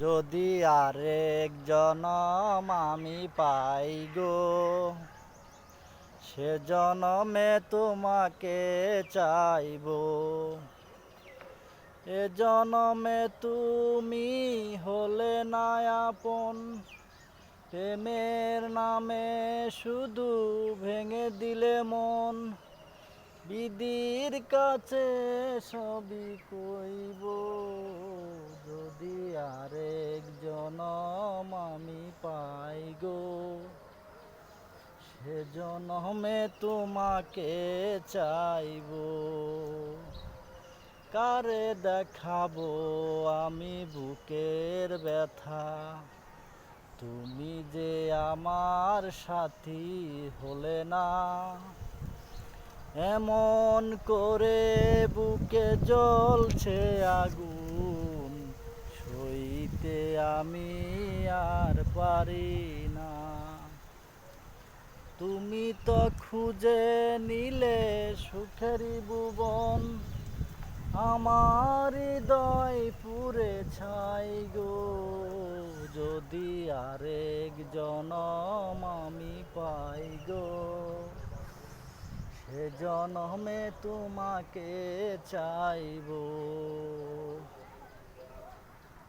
যদি আরেক জনম আমি পাই গো, সে জনমে তোমাকে চাইবো। এ জনমে তুমি হলে না আপন, প্রেমের নামে শুধু ভেঙে দিলে মন। বিধির কাছে সবই কইব, যদি আরেক জনম আমি পাই গো, সে জনমে তোমাকে চাইব। কারে দেখাবো আমি বুকের ব্যথা, তুমি যে আমার সাথী হলে না। এমন করে বুকে জ্বলছে আগুন, সইতে আমি আর পারি না। তুমি তো খুঁজে নিলে সুখেরই ভুবন, আমার হৃদয় পুড়ে ছাই গো, যদি আরেক জনম আমি পাই গো, সে জনমে তোমাকে চাইবো।